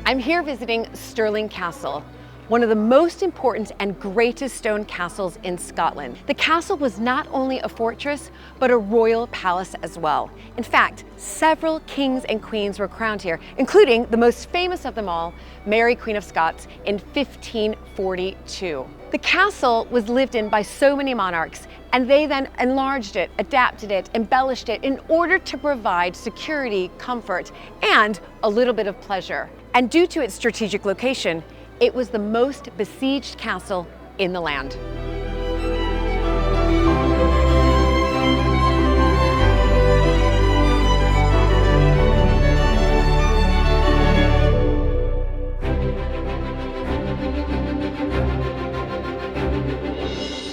I'm here visiting Stirling Castle, one of the most important and greatest stone castles in Scotland. The castle was not only a fortress, but a royal palace as well. In fact, several kings and queens were crowned here, including the most famous of them all, Mary, Queen of Scots, in 1542. The castle was lived in by so many monarchs, and they then enlarged it, adapted it, embellished it in order to provide security, comfort, and a little bit of pleasure. And due to its strategic location, it was the most besieged castle in the land.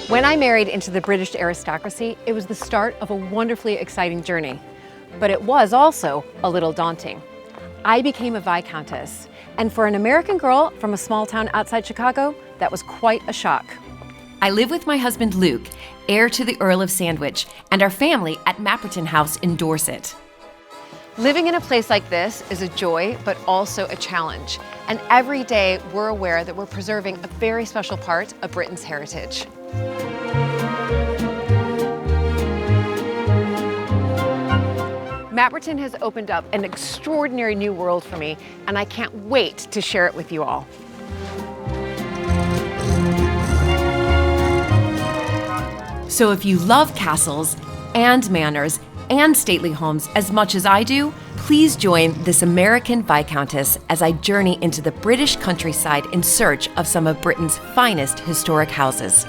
When I married into the British aristocracy, it was the start of a wonderfully exciting journey, but it was also a little daunting. I became a Viscountess, and for an American girl from a small town outside Chicago, that was quite a shock. I live with my husband Luke, heir to the Earl of Sandwich, and our family at Mapperton House in Dorset. Living in a place like this is a joy, but also a challenge. And every day we're aware that we're preserving a very special part of Britain's heritage. Mapperton has opened up an extraordinary new world for me, and I can't wait to share it with you all. So if you love castles and manors and stately homes as much as I do, please join this American Viscountess as I journey into the British countryside in search of some of Britain's finest historic houses.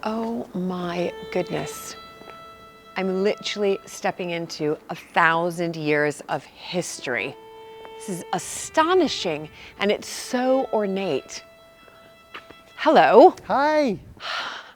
Oh my goodness. I'm literally stepping into 1,000 years of history. This is astonishing, and it's so ornate. Hello. Hi.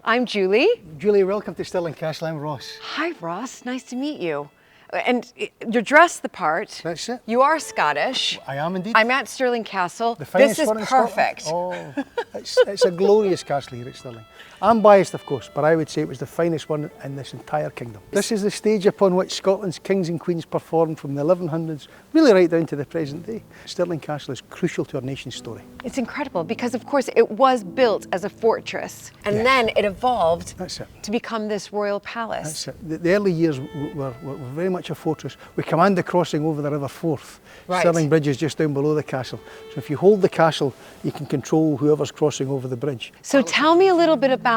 I'm Julie. Julie, welcome to Stirling Castle. I'm Ross. Hi, Ross. Nice to meet you. And you're dressed the part. That's it. You are Scottish. I am indeed. I'm at Stirling Castle. The finest This is one in perfect. Scotland. Oh, it's a glorious castle here at Stirling. I'm biased, of course, but I would say it was the finest one in this entire kingdom. This is the stage upon which Scotland's kings and queens performed from the 1100s, really right down to the present day. Stirling Castle is crucial to our nation's story. It's incredible because, of course, it was built as a fortress, and then it evolved to become this royal palace. That's it. The early years were very much a fortress. We command the crossing over the River Forth. Right. Stirling Bridge is just down below the castle. So if you hold the castle, you can control whoever's crossing over the bridge. So tell me a little bit about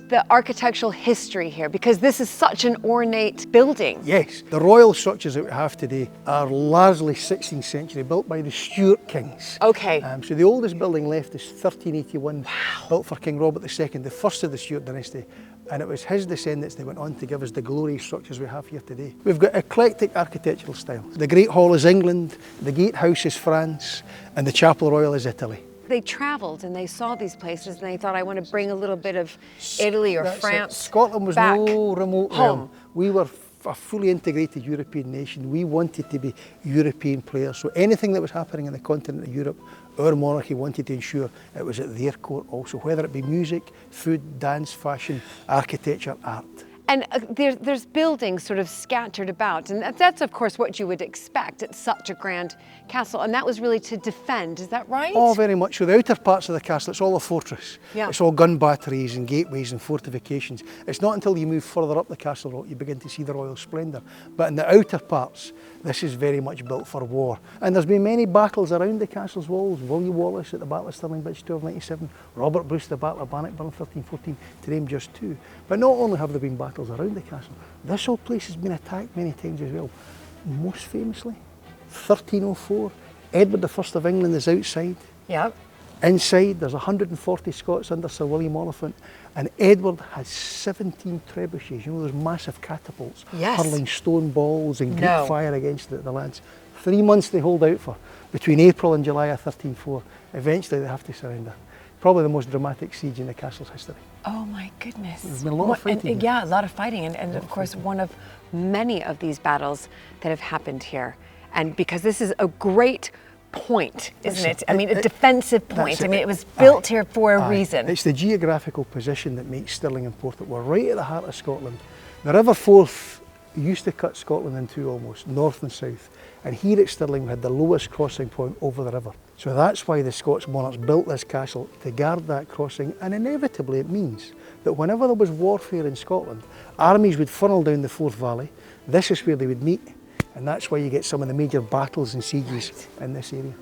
the architectural history here, because this is such an ornate building. Yes, the royal structures that we have today are largely 16th century, built by the Stuart kings. Okay. So the oldest building left is 1381, built for King Robert II, the first of the Stuart dynasty. And it was his descendants that went on to give us the glorious structures we have here today. We've got eclectic architectural styles. The Great Hall is England, the Gatehouse is France, and the Chapel Royal is Italy. They traveled and they saw these places and they thought, I want to bring a little bit of Italy or France. Scotland was back no remote home. realm. We were a fully integrated European nation. We wanted to be European players. So anything that was happening in the continent of Europe, our monarchy wanted to ensure it was at their court also, whether it be music, food, dance, fashion, architecture, art. And there's buildings sort of scattered about, and that's of course what you would expect at such a grand castle, and that was really to defend, is that right? Oh, very much so. The outer parts of the castle, it's all a fortress. Yeah. It's all gun batteries and gateways and fortifications. It's not until you move further up the castle rock you begin to see the royal splendour. But in the outer parts, this is very much built for war. And there's been many battles around the castle's walls. William Wallace at the Battle of Stirling Bridge 1297, Robert Bruce at the Battle of Bannockburn 1314, to name just two. But not only have there been battles around the castle, this whole place has been attacked many times as well. Most famously, 1304, Edward I of England is outside. Yep. Inside, there's 140 Scots under Sir William Oliphant, and Edward has 17 trebuchets, you know, those massive catapults, hurling stone balls and Greek fire against the lads. 3 months they hold out for, between April and July of 1304. Eventually they have to surrender. Probably the most dramatic siege in the castle's history. Oh my goodness. There's been a lot of fighting. Yeah, a lot of fighting, and of course one of many of these battles that have happened here. And because this is a great point, isn't it? It's I mean, a defensive point. that's I mean, it was built here for a reason. It's the geographical position that makes Stirling important. We're right at the heart of Scotland. The River Forth used to cut Scotland in two almost, north and south. And here at Stirling we had the lowest crossing point over the river. So that's why the Scots monarchs built this castle, to guard that crossing, and inevitably it means that whenever there was warfare in Scotland, armies would funnel down the Forth Valley. This is where they would meet, and that's why you get some of the major battles and sieges in this area.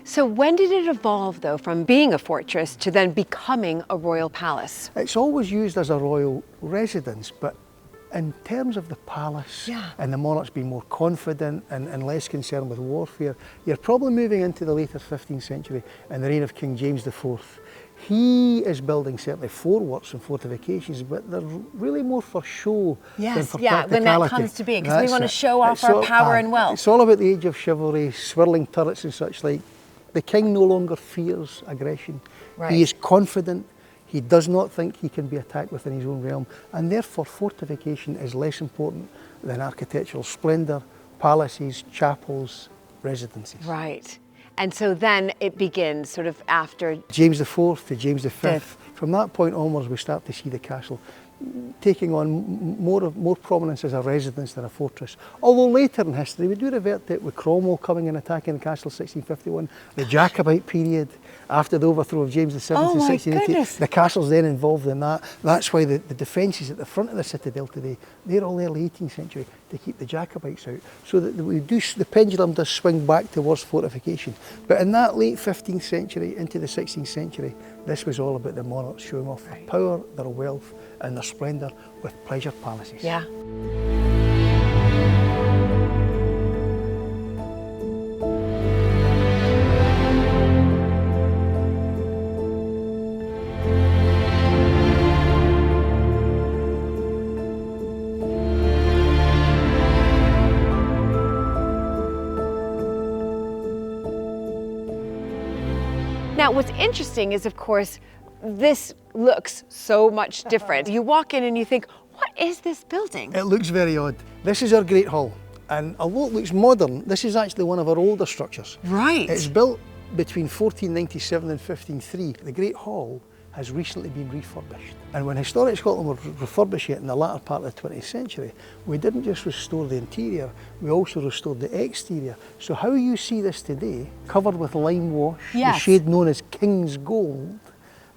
So when did it evolve, though, from being a fortress to then becoming a royal palace? It's always used as a royal residence, but in terms of the palace and the monarchs being more confident and less concerned with warfare, you're probably moving into the later 15th century and the reign of King James IV. He is building certainly foreworks and fortifications, but they're really more for show than for practicality. When that comes to be, because we want to show off our power and wealth. It's all about the age of chivalry, swirling turrets and such like. The king no longer fears aggression. Right. He is confident. He does not think he can be attacked within his own realm, and therefore fortification is less important than architectural splendour, palaces, chapels, residences. Right. And so then it begins sort of after James IV to James V. From that point onwards, we start to see the castle taking on more prominence as a residence than a fortress. Although later in history, we do revert to it with Cromwell coming and attacking the castle in 1651, the Jacobite period, after the overthrow of James VII in 1680. The castle's then involved in that. That's why the defences at the front of the citadel today, they're all early 18th century to keep the Jacobites out. So that the pendulum does swing back towards fortification. But in that late 15th century into the 16th century, this was all about the monarchs showing off their power, their wealth and their splendour with pleasure palaces. Yeah. Now, what's interesting is, of course, this looks so much different. You walk in and you think, what is this building? It looks very odd. This is our Great Hall, and although it looks modern, this is actually one of our older structures. Right. It's built between 1497 and 1503. The Great Hall has recently been refurbished. And when Historic Scotland were refurbishing it in the latter part of the 20th century, we didn't just restore the interior, we also restored the exterior. So how you see this today, covered with lime wash, the shade known as King's Gold,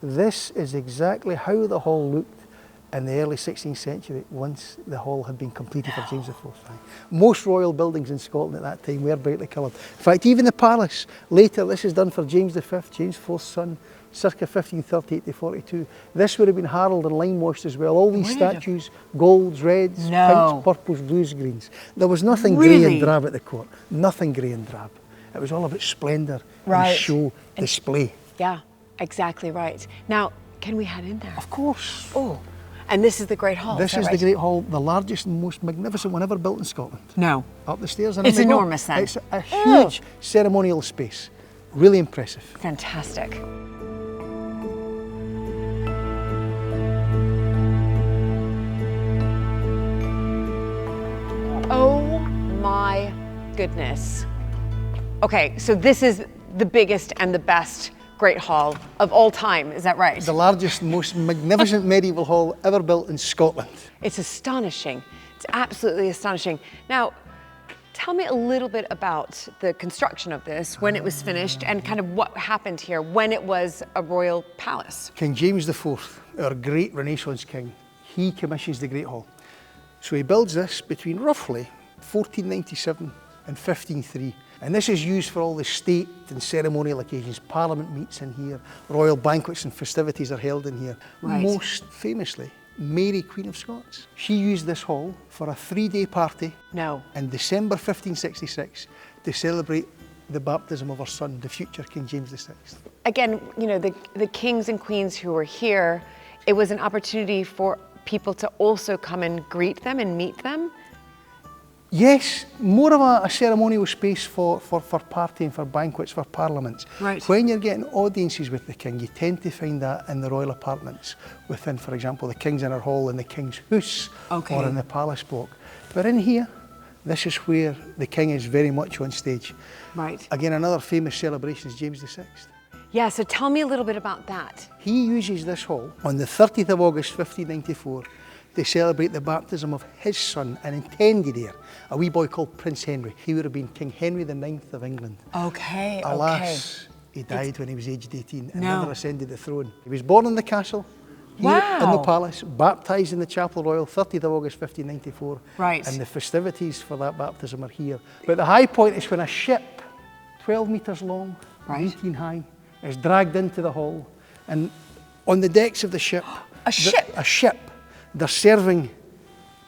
this is exactly how the hall looked in the early 16th century once the hall had been completed for James IV. Most royal buildings in Scotland at that time were brightly coloured. In fact, even the palace, later this is done for James V, James IV's son, circa 1538 to 42. This would have been harled and lime washed as well. All these statues, golds, reds, pinks, purples, blues, greens. There was nothing grey and drab at the court. Nothing grey and drab. It was all about splendour and show, display. Yeah, exactly right. Now, can we head in there? Of course. Oh, and this is the Great Hall. This is the Great Hall, the largest and most magnificent one ever built in Scotland. No. Up the stairs. And it's enormous then. It's a huge ceremonial space. Really impressive. Fantastic. Oh my goodness. Okay, so this is the biggest and the best Great Hall of all time, is that right? The largest, most magnificent medieval hall ever built in Scotland. It's astonishing. It's absolutely astonishing. Now, tell me a little bit about the construction of this, when it was finished, and kind of what happened here when it was a royal palace. King James IV, our great Renaissance king, he commissions the Great Hall. So he builds this between roughly 1497 and 1503. And this is used for all the state and ceremonial occasions. Parliament meets in here, royal banquets and festivities are held in here. Right. Most famously, Mary, Queen of Scots. She used this hall for a 3-day party in December 1566 to celebrate the baptism of her son, the future King James VI. Again, you know, the kings and queens who were here, it was an opportunity for people to also come and greet them and meet them. Yes, more of a ceremonial space for partying, for banquets, for parliaments. Right. When you're getting audiences with the king, you tend to find that in the royal apartments within, for example, the King's Inner Hall in the King's House or in the Palace Block. But in here, This is where the king is very much on stage. Right. Again, another famous celebration is James VI. Yeah, so tell me a little bit about that. He uses this hall on the 30th of August 1594 to celebrate the baptism of his son and intended heir, a wee boy called Prince Henry. He would have been King Henry IX of England. Okay, Alas, he died when he was aged 18 and never ascended the throne. He was born in the castle, here in the palace, baptised in the Chapel Royal, 30th of August 1594. Right. And the festivities for that baptism are here. But the high point is when a ship, 12 metres long, 18 high, is dragged into the hall. And on the decks of the ship, a ship, they're serving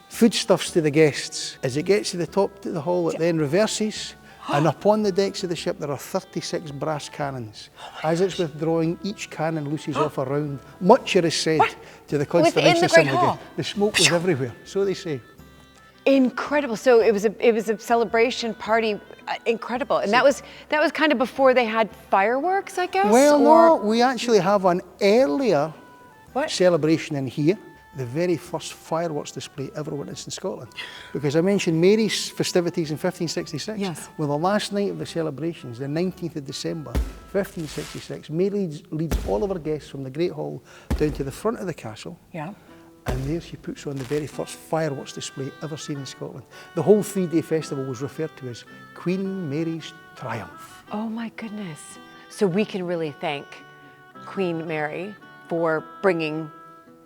foodstuffs to the guests. As it gets to the top of the hall, it then reverses. And upon the decks of the ship, there are 36 brass cannons. As it's withdrawing, each cannon looses off a round. Much it is said to the consternation of some of the guests. The smoke was everywhere, so they say. Incredible. So it was a celebration party, incredible. And that was kind of before they had fireworks, I guess? Well, no, we actually have an earlier celebration in here. The very first fireworks display ever witnessed in Scotland. Because I mentioned Mary's festivities in 1566. Yes. Well, the last night of the celebrations, the 19th of December, 1566, Mary leads all of her guests from the Great Hall down to the front of the castle. Yeah. And there she puts on the very first fireworks display ever seen in Scotland. The whole three-day festival was referred to as Queen Mary's Triumph. Oh my goodness. So we can really thank Queen Mary for bringing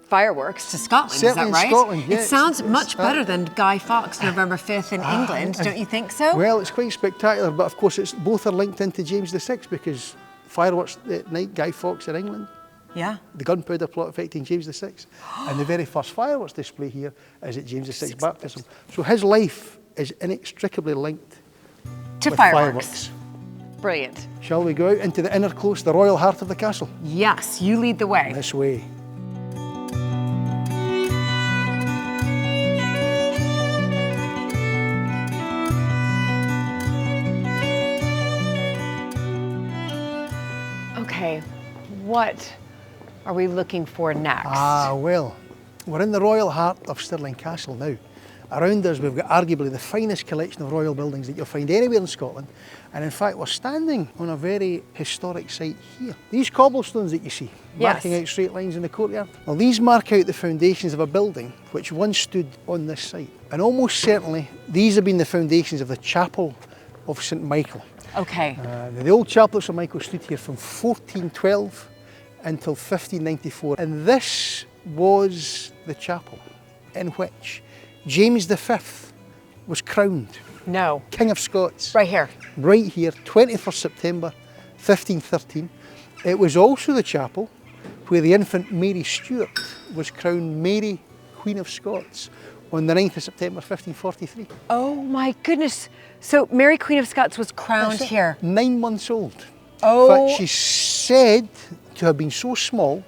fireworks to Scotland, Certainly is that right? In Scotland, yes. It sounds much better than Guy Fawkes, November 5th in England, don't you think so? Well, it's quite spectacular, but of course both are linked into James VI because fireworks at night, Guy Fawkes in England. Yeah. The gunpowder plot affecting James VI. And the very first fireworks display here is at James VI's baptism. So his life is inextricably linked to with fireworks. Brilliant. Shall we go out into the inner close, the royal heart of the castle? Yes, you lead the way. This way. Okay, what are we looking for next? Well, we're in the royal heart of Stirling Castle now. Around us we've got arguably the finest collection of royal buildings that you'll find anywhere in Scotland. And in fact, we're standing on a very historic site here. These cobblestones that you see, marking out straight lines in the courtyard, well, these mark out the foundations of a building which once stood on this site. And almost certainly, these have been the foundations of the chapel of St Michael. Okay. The old chapel of St Michael stood here from 1412 until 1594. And this was the chapel in which James V was crowned. No. King of Scots. Right here. Right here, 21st September 1513. It was also the chapel where the infant Mary Stuart was crowned Mary, Queen of Scots, on the 9th of September 1543. Oh my goodness. So Mary, Queen of Scots was crowned here. 9 months old. Oh. In fact, she's said to have been so small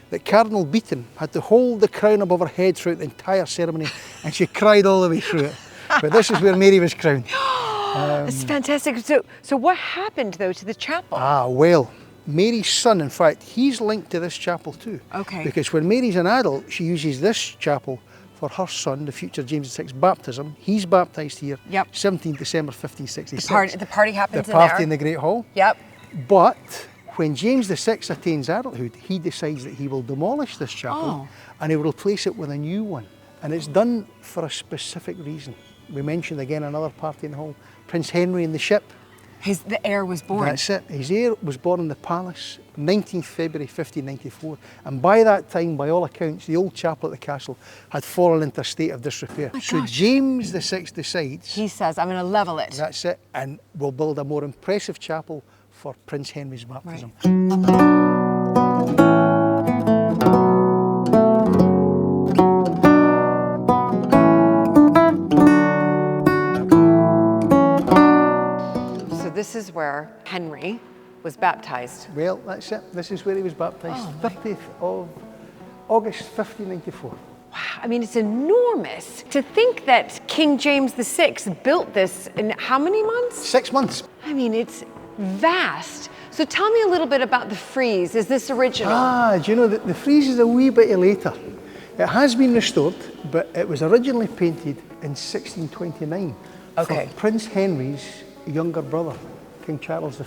that Cardinal Beaton had to hold the crown above her head throughout the entire ceremony, and she cried all the way through it. But this is where Mary was crowned. It's fantastic. So what happened though to the chapel? Well, Mary's son, in fact, he's linked to this chapel too. Okay. Because when Mary's an adult, she uses this chapel for her son, the future James VI's baptism. He's baptised here, 17th December 1566. The party happens the party in there. in the Great Hall. Yep. But when James VI attains adulthood, he decides that he will demolish this chapel and he will replace it with a new one. And it's done for a specific reason. We mentioned again another party in the hall, Prince Henry in the ship. The heir was born. That's it. His heir was born in the palace, 19th February 1594. And by that time, by all accounts, the old chapel at the castle had fallen into a state of disrepair. So James VI decides... He says, I'm going to level it. That's it. And we'll build a more impressive chapel for Prince Henry's baptism. So this is where Henry was baptized. Well, that's it. This is where he was baptised, 30th of August 1594. Wow, I mean, it's enormous. To think that King James VI built this in how many months? 6 months. I mean, it's vast. So tell me a little bit about the frieze. Is this original? Do you know, the frieze is a wee bit later. It has been restored, but it was originally painted in 1629 Okay. for Prince Henry's younger brother, King Charles I.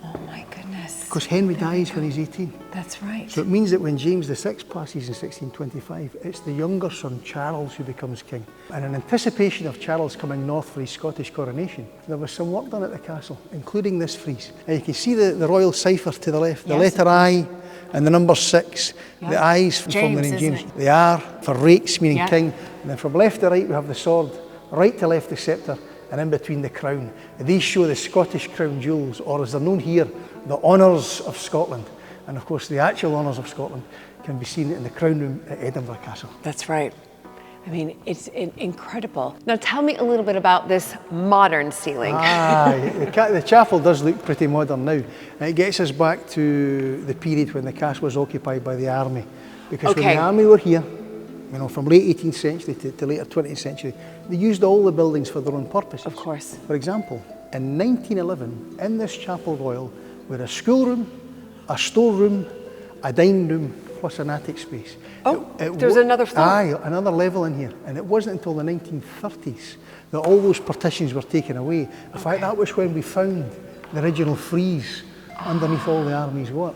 Oh my goodness. Because Henry dies when he's 18. That's right. So it means that when James VI passes in 1625, it's the younger son, Charles, who becomes king. And in anticipation of Charles coming north for his Scottish coronation, there was some work done at the castle, including this frieze. And you can see the royal cipher to the left, the letter I and the number 6, the I's from the name James, the R for rakes, meaning king, and then from left to right we have the sword, right to left the sceptre, and in between the crown. And these show the Scottish crown jewels, or as they're known here, the honours of Scotland. And of course the actual honours of Scotland can be seen in the crown room at Edinburgh Castle. That's right. I mean, it's incredible. Now tell me a little bit about this modern ceiling. The chapel does look pretty modern now. And it gets us back to the period when the castle was occupied by the army. Because when the army were here, you know, from late 18th century to later 20th century, they used all the buildings for their own purposes. Of course. For example, in 1911, in this chapel royal, we had a schoolroom, a storeroom, a dining room, plus an attic space. Oh, there's another floor. Aye, another level in here. And it wasn't until the 1930s that all those partitions were taken away. In fact, that was when we found the original frieze underneath all the army's work.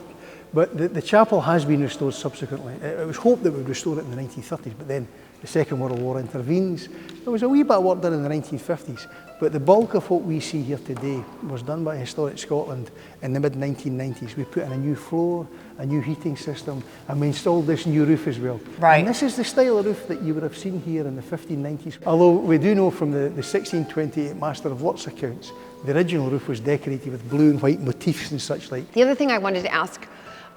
But the chapel has been restored subsequently. It was hoped that we would restore it in the 1930s, but then the Second World War intervenes. There was a wee bit of work done in the 1950s, but the bulk of what we see here today was done by Historic Scotland in the mid-1990s. We put in a new floor, a new heating system, and we installed this new roof as well. Right. And this is the style of roof that you would have seen here in the 1590s. Although we do know from the 1628 Master of Works accounts, the original roof was decorated with blue and white motifs and such like. The other thing I wanted to ask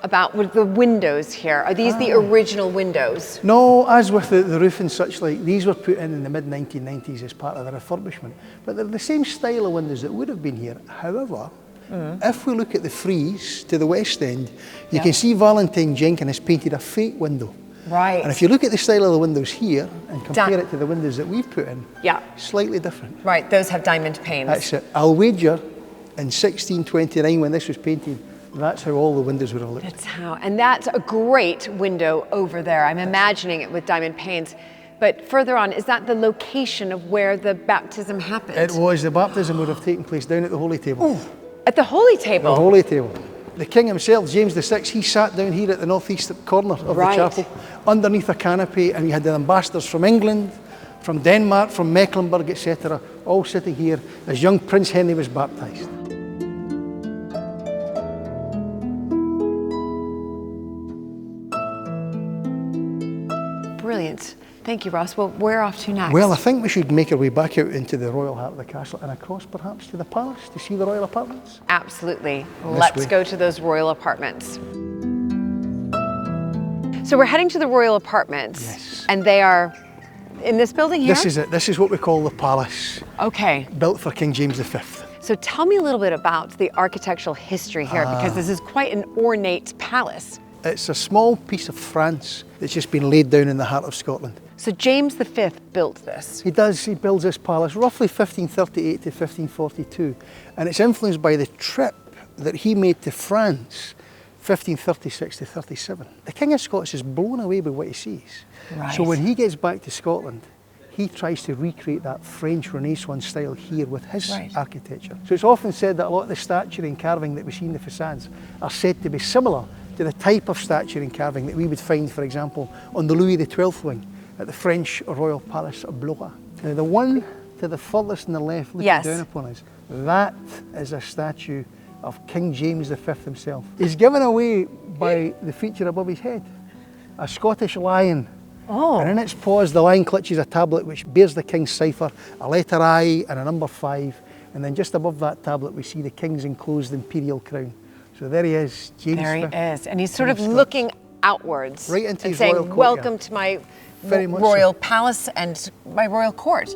about were the windows here. Are these the original windows? No, as with the roof and such like, these were put in the mid-1990s as part of the refurbishment. But they're the same style of windows that would have been here. However, if we look at the frieze to the west end, you can see Valentine Jenkins has painted a fake window. Right. And if you look at the style of the windows here and compare it to the windows that we've put in, slightly different. Right, those have diamond panes. That's it. I'll wager in 1629 when this was painted, that's how all the windows would have looked. That's how, and that's a great window over there. I'm imagining it with diamond panes. But further on, is that the location of where the baptism happened? It was. The baptism would have taken place down at the Holy Table. Ooh, at the Holy Table? The Holy Table. The king himself, James VI, he sat down here at the northeast corner of the chapel, underneath a canopy, and we had the ambassadors from England, from Denmark, from Mecklenburg, etc., all sitting here as young Prince Henry was baptised. Brilliant. Thank you, Ross. Well, where off to next? Well, I think we should make our way back out into the royal heart of the castle and across perhaps to the palace to see the royal apartments. Absolutely. Let's go to those royal apartments. So we're heading to the royal apartments. Yes. And they are in this building here? This is it. This is what we call the palace. Okay. Built for King James V. So tell me a little bit about the architectural history here, because this is quite an ornate palace. It's a small piece of France that's just been laid down in the heart of Scotland. So James V built this? He does. He builds this palace roughly 1538 to 1542. And it's influenced by the trip that he made to France, 1536 to 37. The King of Scots is blown away by what he sees. Right. So when he gets back to Scotland, he tries to recreate that French Renaissance style here with his architecture. So it's often said that a lot of the statuary and carving that we see in the facades are said to be similar to the type of statuary and carving that we would find, for example, on the Louis XII wing at the French Royal Palace of Blois. Now, the one to the furthest on the left looking down upon us, that is a statue of King James V himself. He's given away by the feature above his head, a Scottish lion. Oh. And in its paws, the lion clutches a tablet which bears the king's cipher, a letter I and a number 5. And then just above that tablet, we see the king's enclosed imperial crown. So there he is, James V. There he is, and he's sort of looking outwards, right into and his saying, royal court, welcome to my royal palace and my royal court.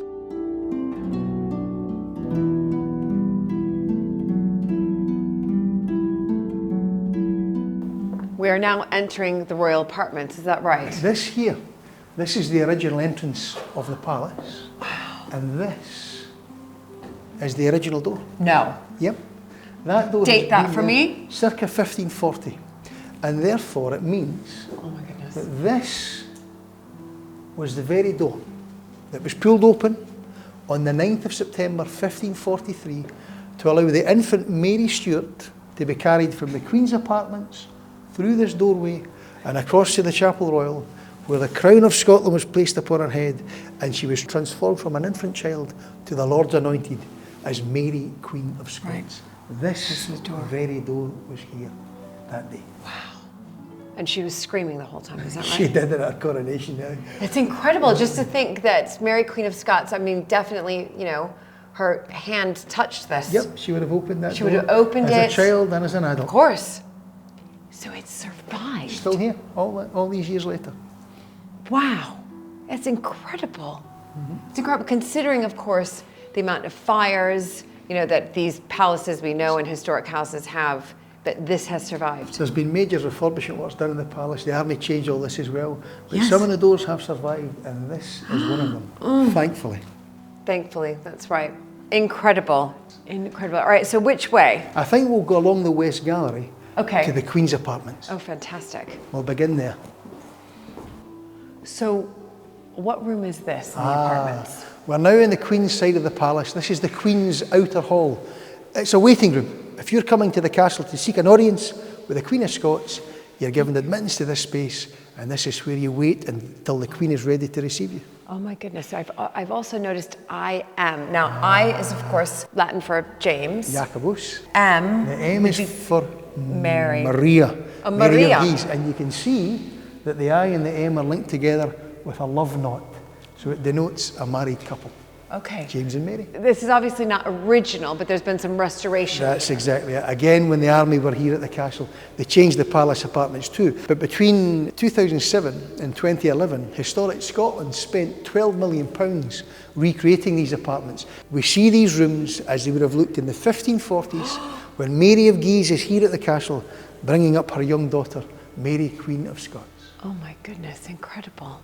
We are now entering the royal apartments, is that right? This here, this is the original entrance of the palace. Wow. And this is the original door. No. Yep. That door date that for me? Circa 1540. And therefore it means that this was the very door that was pulled open on the 9th of September 1543 to allow the infant Mary Stuart to be carried from the Queen's apartments through this doorway and across to the Chapel Royal, where the crown of Scotland was placed upon her head, and she was transformed from an infant child to the Lord's anointed as Mary, Queen of Scots. Right. This very door was here that day. Wow. And she was screaming the whole time, is that right? She did it at her coronation. Yeah. It's incredible just to think that Mary, Queen of Scots, I mean, definitely, you know, her hand touched this. Yep, she would have opened that door. She would have opened it. As a child and as an adult. Of course. So it survived. Still here, all these years later. Wow, it's incredible. It's incredible, considering, of course, the amount of fires, you know, that these palaces we know and historic houses have, but this has survived. There's been major refurbishment works done in the palace. The army changed all this as well. But Yes. some of the doors have survived, and this is one of them, thankfully. Thankfully, that's right. Incredible, incredible. All right, so which way? I think we'll go along the West Gallery Okay. to the Queen's apartments. Oh, fantastic. We'll begin there. So what room is this in the apartments? We're now in the Queen's side of the palace. This is the Queen's outer hall. It's a waiting room. If you're coming to the castle to seek an audience with the Queen of Scots, you're given admittance to this space, and this is where you wait until the Queen is ready to receive you. Oh my goodness, so I've also noticed I am. Now, I is of course Latin for James. Jacobus. M. The M is for Mary. Maria. Oh, Mary Maria. of Guise. And you can see that the I and the M are linked together with a love knot. So it denotes a married couple, Okay. James and Mary. This is obviously not original, but there's been some restoration. That's exactly it. Again, when the army were here at the castle, they changed the palace apartments too. But between 2007 and 2011, Historic Scotland spent £12 million recreating these apartments. We see these rooms as they would have looked in the 1540s when Mary of Guise is here at the castle, bringing up her young daughter, Mary, Queen of Scots. Oh my goodness, incredible.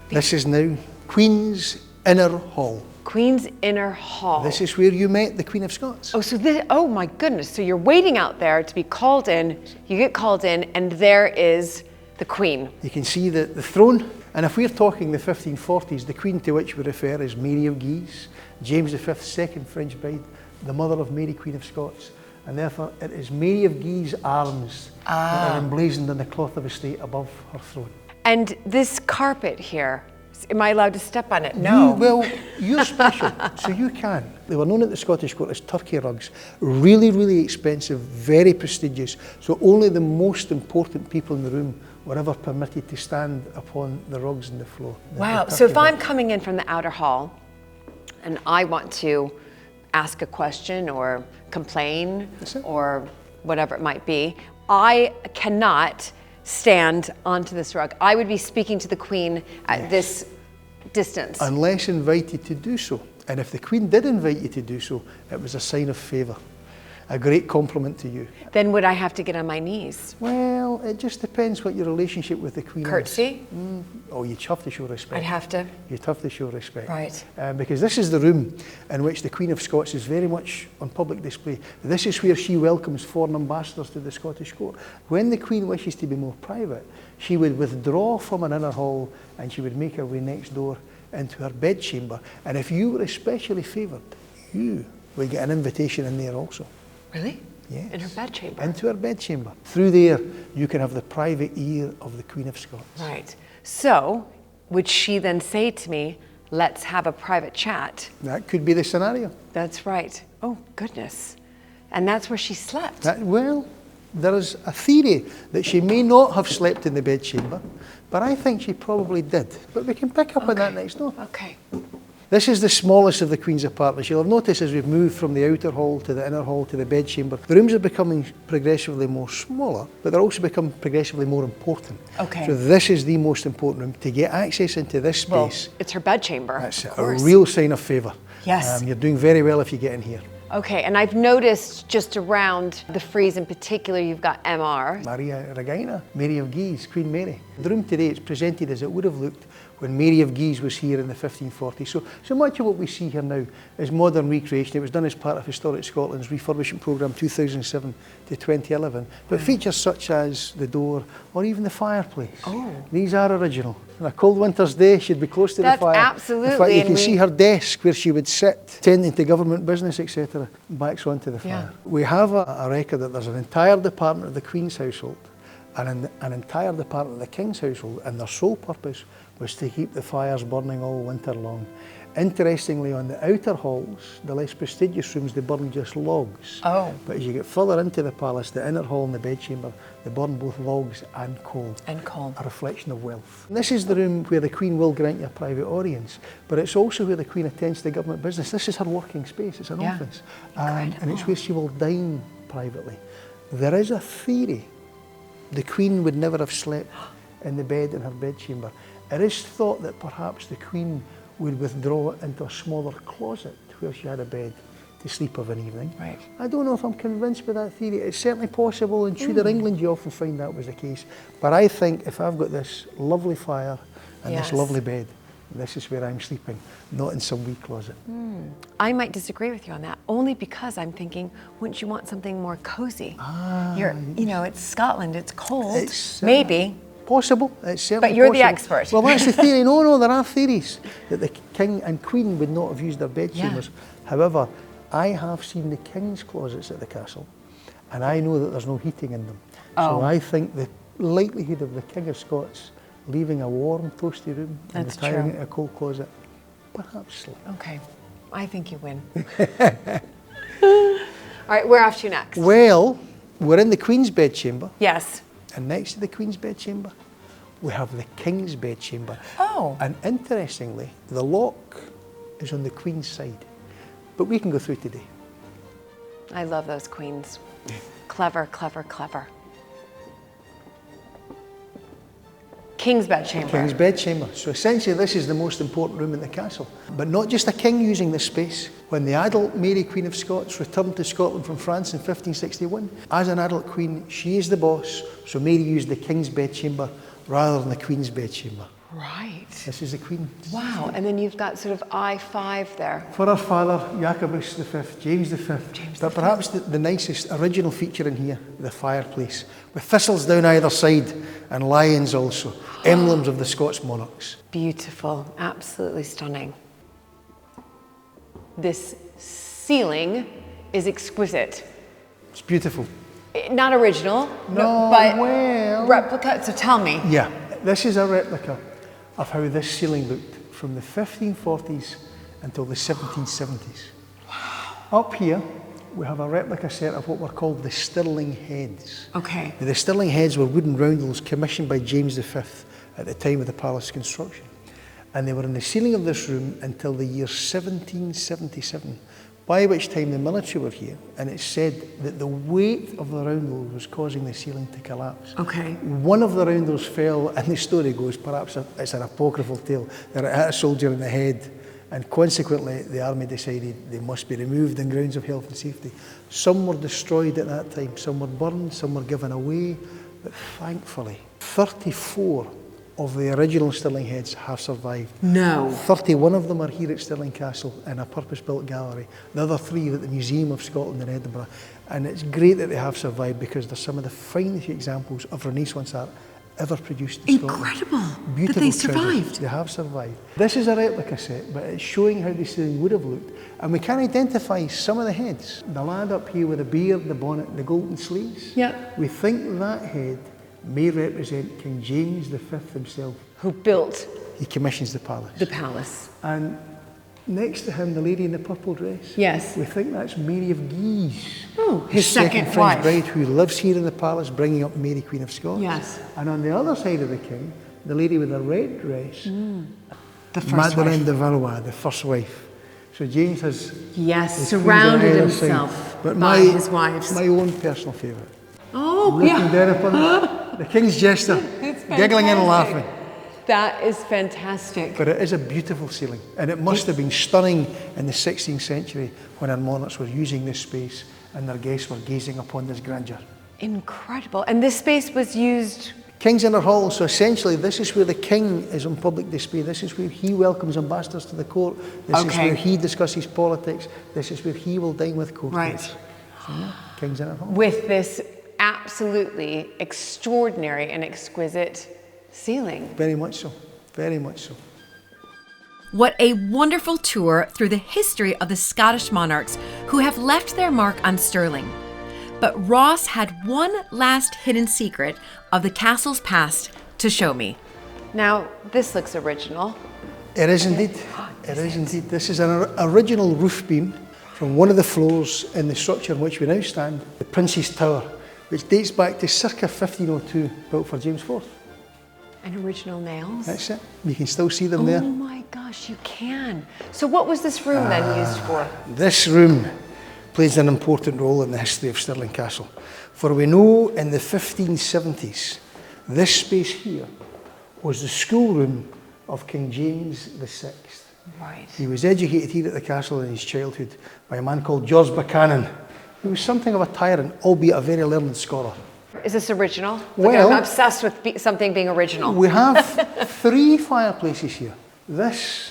This is now Queen's Inner Hall. Queen's Inner Hall. This is where you met the Queen of Scots. Oh, so this, oh my goodness. So you're waiting out there to be called in, you get called in, and there is the Queen. You can see the throne, and if we're talking the 1540s, the Queen to which we refer is Mary of Guise, James V's second French bride, the mother of Mary, Queen of Scots. And therefore it is Mary of Guise arms that are emblazoned on the cloth of estate above her throne. And this carpet here, am I allowed to step on it? No. Well, you're special, so you can. They were known at the Scottish court as Turkey rugs. Really, really expensive, very prestigious. So only the most important people in the room were ever permitted to stand upon the rugs on the floor. Wow. The So if Turkey I'm rug. coming in from the outer hall and I want to ask a question or complain That's it. or whatever it might be, I cannot stand onto this rug. I would be speaking to the Queen at this distance. Unless invited to do so. And if the Queen did invite you to do so, it was a sign of favour, a great compliment to you. Then would I have to get on my knees? Well, it just depends what your relationship with the Queen Curtsy? is. Oh, you'd have to show respect. I'd have to. You'd have to show respect. Right. Because this is the room in which the Queen of Scots is very much on public display. This is where she welcomes foreign ambassadors to the Scottish court. When the Queen wishes to be more private, she would withdraw from an inner hall and she would make her way next door into her bedchamber. And if you were especially favoured, you would get an invitation in there also. Really? Yes. In her bedchamber? Into her bedchamber. Through there, you can have the private ear of the Queen of Scots. Right. So, would she then say to me, let's have a private chat? That could be the scenario. That's right. Oh, goodness. And that's where she slept. Well, there is a theory that she may not have slept in the bedchamber, but I think she probably did. But we can pick up on that next door. Okay. This is the smallest of the Queen's apartments. You'll have noticed as we've moved from the outer hall to the inner hall to the bedchamber, the rooms are becoming progressively more smaller, but they're also becoming progressively more important. Okay. So this is the most important room. To get access into this space, Well, it's her bedchamber. that's of a course. real sign of favour. Yes. You're doing very well if you get in here. Okay, and I've noticed just around the frieze in particular, you've got MR. Maria Regina, Mary of Guise, Queen Mary. The room today is presented as it would have looked when Mary of Guise was here in the 1540s. So much of what we see here now is modern recreation. It was done as part of Historic Scotland's refurbishment programme 2007 to 2011. But features such as the door or even the fireplace, these are original. On a cold winter's day, she'd be close to the fire. Absolutely. In fact, you can see her desk where she would sit, tending to government business, etc., backs onto the fire. We have a record that there's an entire department of the Queen's household and an entire department of the King's household, and their sole purpose was to keep the fires burning all winter long. Interestingly, on the outer halls, the less prestigious rooms, they burn just logs. But as you get further into the palace, the inner hall and the bedchamber, they burn both logs and coal. A reflection of wealth. And this is the room where the Queen will grant you a private audience, but it's also where the Queen attends to government business. This is her working space, it's an office. And it's where she will dine privately. There is a theory the Queen would never have slept in the bed in her bedchamber. It is thought that perhaps the Queen would withdraw it into a smaller closet where she had a bed to sleep of an evening. I don't know if I'm convinced by that theory. It's certainly possible. In Tudor England you often find that was the case. But I think if I've got this lovely fire and this lovely bed, this is where I'm sleeping, not in some wee closet. I might disagree with you on that, only because I'm thinking, wouldn't you want something more cozy? You know, it's Scotland, it's cold, maybe. Possible, it's certainly But you're possible. the expert. Well, that's the theory. No, there are theories that the King and Queen would not have used their bedchambers. However, I have seen the King's closets at the castle, and I know that there's no heating in them. So I think the likelihood of the King of Scots leaving a warm, toasty room and retiring into a cold closet, perhaps slightly. Okay, I think you win. All right, where off to next? Well, we're in the Queen's bedchamber. Yes. And next to the Queen's bedchamber, we have the King's bedchamber. And interestingly, the lock is on the Queen's side. But we can go through today. I love those queens. Clever, clever, clever. King's bedchamber. King's bedchamber. So essentially this is the most important room in the castle. But not just a king using this space. When the adult Mary, Queen of Scots, returned to Scotland from France in 1561, as an adult queen, she is the boss, so Mary used the King's bedchamber rather than the Queen's bedchamber. Right. This is the Queen. Wow, and then you've got sort of I-5 there. For her father, Jacobus V, James V. But perhaps the nicest original feature in here, the fireplace, with thistles down either side and lions also, emblems of the Scots monarchs. Beautiful, absolutely stunning. This ceiling is exquisite. It's beautiful. Not original, No, but well... replica, so tell me. Yeah, this is a replica of how this ceiling looked from the 1540s until the 1770s. Wow. Up here, we have a replica set of what were called the Stirling heads. Okay. Now, the Stirling heads were wooden roundels commissioned by James V at the time of the palace construction. And they were in the ceiling of this room until the year 1777, by which time the military were here, and it's said that the weight of the roundel was causing the ceiling to collapse. Okay. One of the roundels fell, and the story goes, perhaps it's an apocryphal tale, that it hit a soldier in the head, and consequently the army decided they must be removed on grounds of health and safety. Some were destroyed at that time, some were burned, some were given away, but thankfully 34 of the original Stirling heads have survived. No. 31 of them are here at Stirling Castle in a purpose-built gallery. The other 3 are at the Museum of Scotland in Edinburgh. And it's great that they have survived because they're some of the finest examples of Renaissance art ever produced in Scotland. Incredible Beautiful that they treasures. survived. They have survived. This is a replica set, but it's showing how the ceiling would have looked. And we can identify some of the heads. The lad up here with the beard, the bonnet, and the golden sleeves. Yeah. We think that head may represent King James V himself. Who built He commissions the palace. the palace. And next to him, the lady in the purple dress. Yes. We think that's Mary of Guise. Oh, his second French wife. bride who lives here in the palace, bringing up Mary, Queen of Scots. Yes. And on the other side of the king, the lady with the red dress, The first Madeleine wife. de Valois, the first wife. So James has Yes, his surrounded queens on either side. himself But by his wives. My own personal favourite. Oh, Looking yeah. down upon the king's jester, giggling and laughing. That is fantastic. But it is a beautiful ceiling, and it must have been stunning in the 16th century when our monarchs were using this space and their guests were gazing upon this grandeur. Incredible. And this space was used King's Inner Hall, so essentially this is where the king is on public display. This is where he welcomes ambassadors to the court. This is where he discusses politics. This is where he will dine with courtiers. Right. So, yeah, King's Inner Hall. With this absolutely extraordinary and exquisite ceiling. Very much so. Very much so. What a wonderful tour through the history of the Scottish monarchs who have left their mark on Stirling. But Ross had one last hidden secret of the castle's past to show me. Now, this looks original. It is indeed. It is indeed. This is an original roof beam from one of the floors in the structure in which we now stand, the Prince's Tower, which dates back to circa 1502, built for James IV. And original nails. That's it. You can still see them there. Oh my gosh, you can. So what was this room then used for? This room plays an important role in the history of Stirling Castle. For we know in the 1570s, this space here was the schoolroom of King James VI. Right. He was educated here at the castle in his childhood by a man called George Buchanan, who was something of a tyrant, albeit a very learned scholar. Is this original? Well, I'm obsessed with something being original. We have 3 fireplaces here. This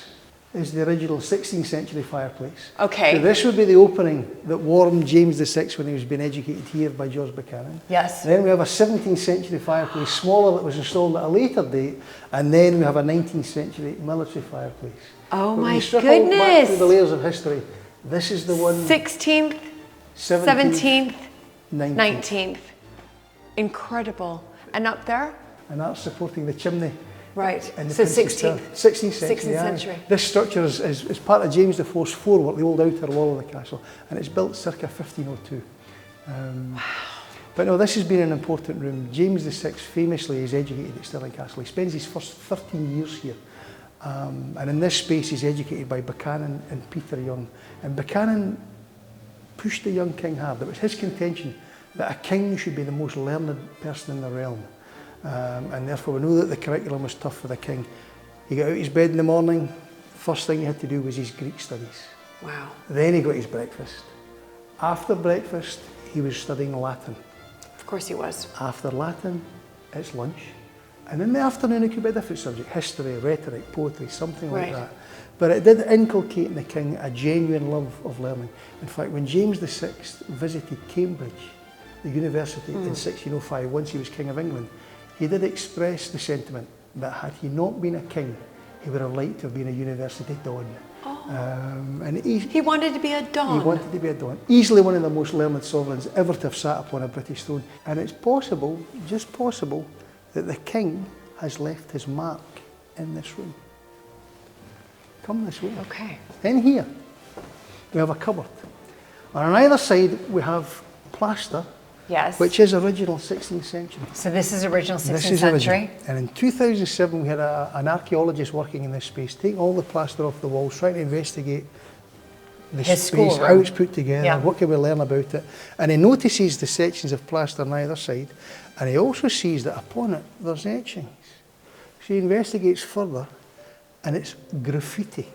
is the original 16th century fireplace. Okay. So this would be the opening that warmed James VI when he was being educated here by George Buchanan. Yes. Then we have a 17th century fireplace, smaller, that was installed at a later date. And then we have a 19th century military fireplace. Oh But when my you strip all back goodness. through the layers of history, this is the one. 16th, 17th, 19th. Incredible. And up there? And that's supporting the chimney. Right. In the So Prince's 16th. Tower. 16th century. 16th century. This structure is part of James IV's forework, the old outer wall of the castle, and it's built circa 1502. Wow. But no, this has been an important room. James VI famously is educated at Stirling Castle. He spends his first 13 years here. And in this space he's educated by Buchanan and Peter Young. And Buchanan pushed the young king hard. It was his contention that a king should be the most learned person in the realm. And therefore we know that the curriculum was tough for the king. He got out of his bed in the morning, first thing he had to do was his Greek studies. Wow. Then he got his breakfast. After breakfast, he was studying Latin. Of course he was. After Latin, it's lunch. And in the afternoon, it could be a different subject, history, rhetoric, poetry, something like that. But it did inculcate in the king a genuine love of learning. In fact, when James VI visited Cambridge, the university, in 1605, once he was King of England, he did express the sentiment that had he not been a king, he would have liked to have been a university don. And He wanted to be a don. he wanted to be a don. Easily one of the most learned sovereigns ever to have sat upon a British throne. And it's possible, just possible, that the king has left his mark in this room. Come this way. Okay. In here, we have a cupboard. On either side, we have plaster, Yes. which is original 16th century. So this is original 16th This is century. original. And in 2007, we had an archaeologist working in this space, taking all the plaster off the walls, trying to investigate the His space, schoolroom. how it's put together, Yeah. what can we learn about it. And he notices the sections of plaster on either side, and he also sees that upon it, there's etchings. So he investigates further, and it's graffiti.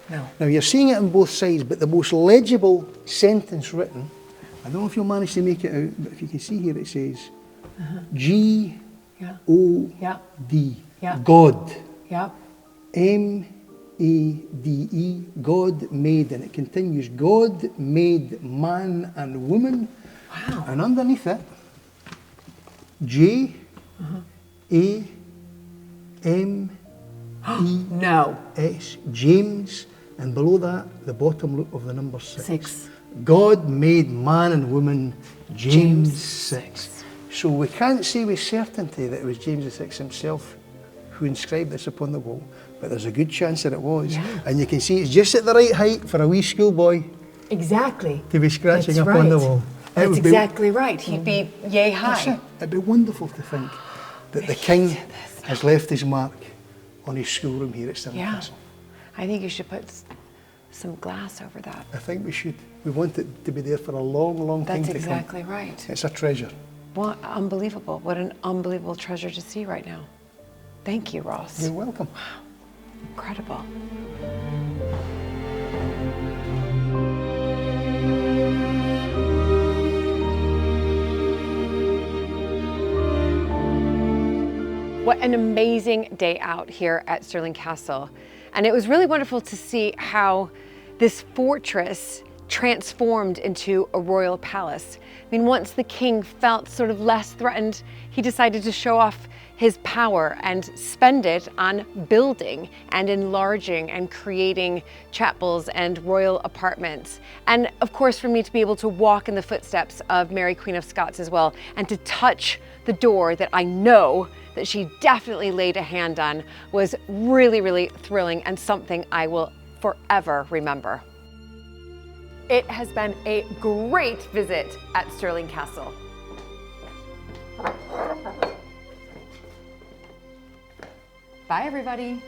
No. Now you're seeing it on both sides, but the most legible sentence written, I don't know if you'll manage to make it out, but if you can see here, it says G-O-D, Yeah. God, Yep. M-A-D-E, God made, and it continues, God made man and woman, Wow. and underneath it, J-A-M-E-S, No. James, and below that, the bottom loop of the number 6. 6. God made man and woman, James 6. So we can't say with certainty that it was James VI himself who inscribed this upon the wall, but there's a good chance that it was. Yeah. And you can see it's just at the right height for a wee schoolboy Exactly. to be scratching That's upon the right. wall. That's exactly right. He'd be yay That's high. it. It'd be wonderful to think that the king has left his mark on his schoolroom here at Stirling Yeah. Castle. I think you should put some glass over that. I think we should. We want it to be there for a long, long time That's to exactly right. come. It's a treasure. What unbelievable. What an unbelievable treasure to see right now. Thank you, Ross. You're welcome. Incredible. What an amazing day out here at Stirling Castle. And it was really wonderful to see how this fortress transformed into a royal palace. I mean, once the king felt sort of less threatened, he decided to show off his power and spend it on building and enlarging and creating chapels and royal apartments. And of course, for me to be able to walk in the footsteps of Mary, Queen of Scots as well, and to touch the door that I know that she definitely laid a hand on was really, really thrilling and something I will forever remember. It has been a great visit at Stirling Castle. Bye, everybody.